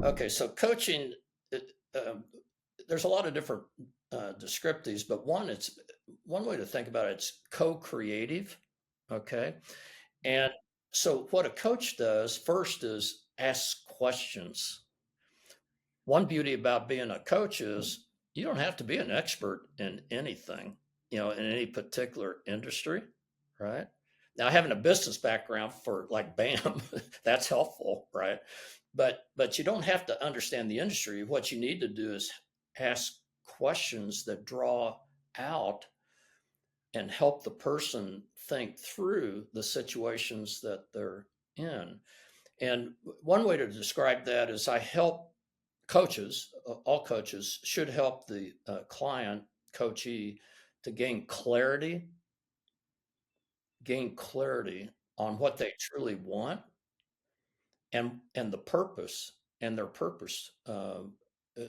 Okay, so coaching, it, um, there's a lot of different descriptives, but one way to think about it, it's co-creative. Okay, and so what a coach does first is ask questions. One beauty about being a coach is you don't have to be an expert in anything, in any particular industry, right? Now, having a business background for like BAM, that's helpful, right? But you don't have to understand the industry. What you need to do is ask questions that draw out and help the person think through the situations that they're in. And one way to describe that is I help coaches, all coaches should help the client coachee to gain clarity on what they truly want and the purpose and their purpose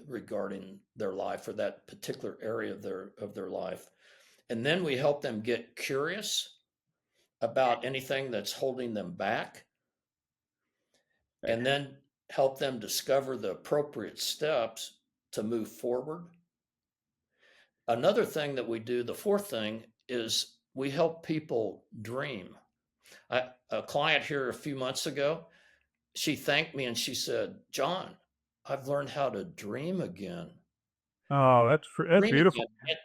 regarding their life or that particular area of their life. And then we help them get curious about anything that's holding them back and then help them discover the appropriate steps to move forward. Another thing that we do, the fourth thing, is we help people dream. A client here a few months ago, she thanked me and she said, John, I've learned how to dream again. Oh, that's Dream beautiful. again.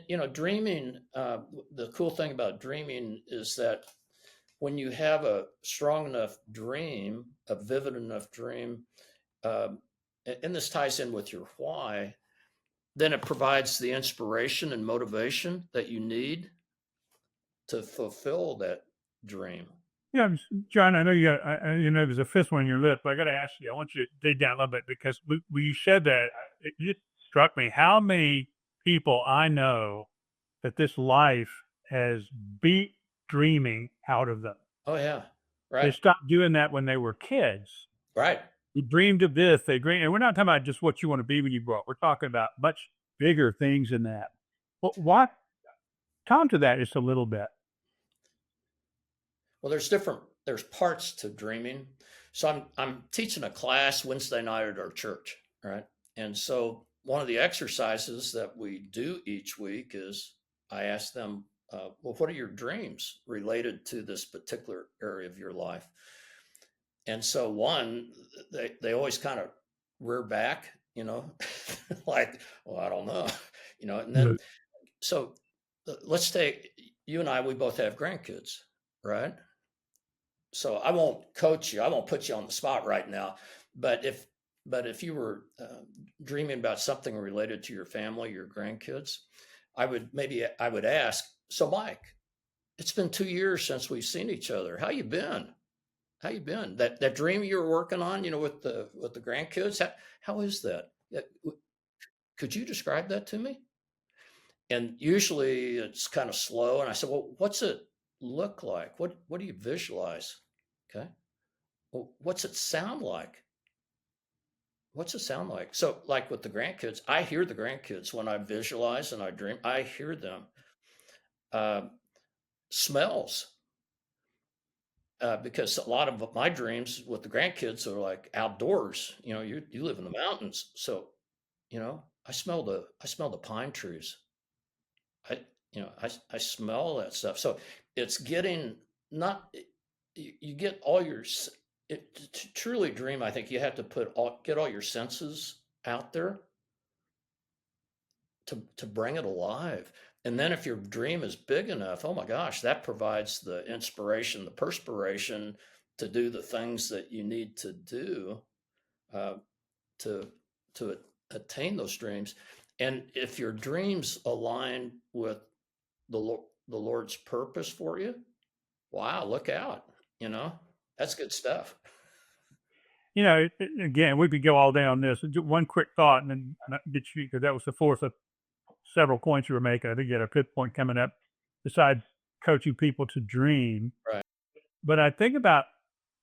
And dreaming, the cool thing about dreaming is that when you have a strong enough dream, a vivid enough dream, um, and this ties in with your why, then it provides the inspiration and motivation that you need to fulfill that dream. Yeah, John, I know there's a fifth one in your list, but I got to ask you. I want you to dig down a little bit because when you said that, it just struck me how many people I know that this life has beat dreaming out of them. Oh yeah, They right, stopped doing that when they were kids. right. They dreamed of this. They dreamed, and we're not talking about just what you want to be when you grow up. We're talking about much bigger things than that. Well, what? Come to that just a little bit. Well, there's parts to dreaming. So I'm teaching a class Wednesday night at our church, right? And so one of the exercises that we do each week is I ask them, well, what are your dreams related to this particular area of your life? And so one, they always kind of rear back, like, well, I don't know, and then so let's take you and I, we both have grandkids, right? So I won't coach you. I won't put you on the spot right now. But if you were dreaming about something related to your family, your grandkids, I would ask. So Mike, it's been 2 years since we've seen each other. How you been? How you been? That dream you were working on, with the grandkids. How is that? Could you describe that to me? And usually it's kind of slow. And I said, well, what's it look like? What do you visualize? Okay. Well, what's it sound like? What's it sound like? So, like with the grandkids, I hear the grandkids when I visualize and I dream. I hear them. Uh, Smells, because a lot of my dreams with the grandkids are like outdoors. You live in the mountains, so I smell the pine trees. I smell that stuff. So it's getting not you get all your to truly dream. I think you have to get all your senses out there to bring it alive. And then if your dream is big enough, oh my gosh, that provides the inspiration, the perspiration to do the things that you need to do uh, to to attain those dreams. And if your dreams align with the Lord's purpose for you, wow, look out, you know, that's good stuff. Again, we could go all down this. One quick thought, and then get you because that was the fourth of several points you were making. I think you had a fifth point coming up. Besides coaching people to dream, Right. but I think about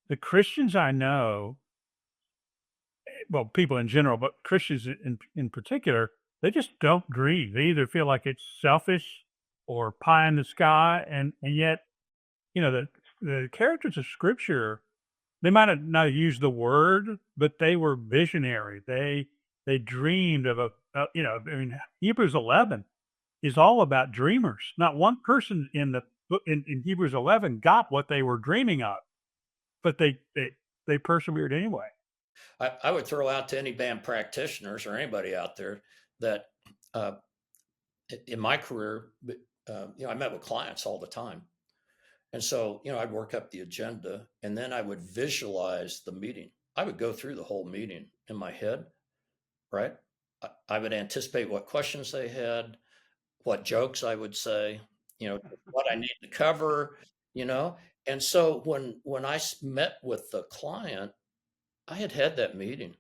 the Christians I know. Well, people in general, but Christians in particular, they just don't dream. They either feel like it's selfish or pie in the sky, and yet, the characters of Scripture they might have not used the word, but they were visionary. They dreamed of I mean, Hebrews 11 is all about dreamers. Not one person in the book in Hebrews 11 got what they were dreaming of, but they persevered anyway. I would throw out to any band practitioners or anybody out there that uh, in my career, I met with clients all the time. And so, I'd work up the agenda and then I would visualize the meeting. I would go through the whole meeting in my head, right? I would anticipate what questions they had, what jokes I would say, what I need to cover, you know. And so when I met with the client, I had that meeting,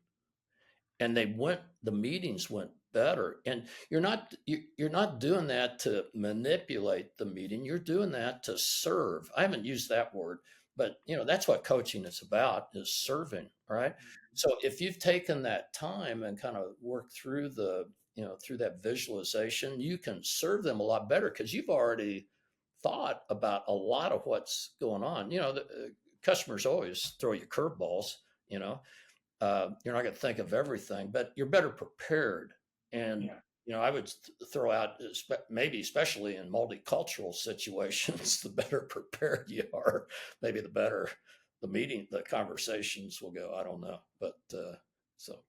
and the meetings went better. And you're not doing that to manipulate the meeting. You're doing that to serve. I haven't used that word, but that's what coaching is about, is serving, right? So if you've taken that time and kind of worked through through that visualization, you can serve them a lot better because you've already thought about a lot of what's going on. The customers always throw you curveballs, you know you're not going to think of everything, but you're better prepared. And Yeah. I would throw out, maybe especially in multicultural situations, the better prepared you are, maybe the better the conversations will go. I don't know, but so.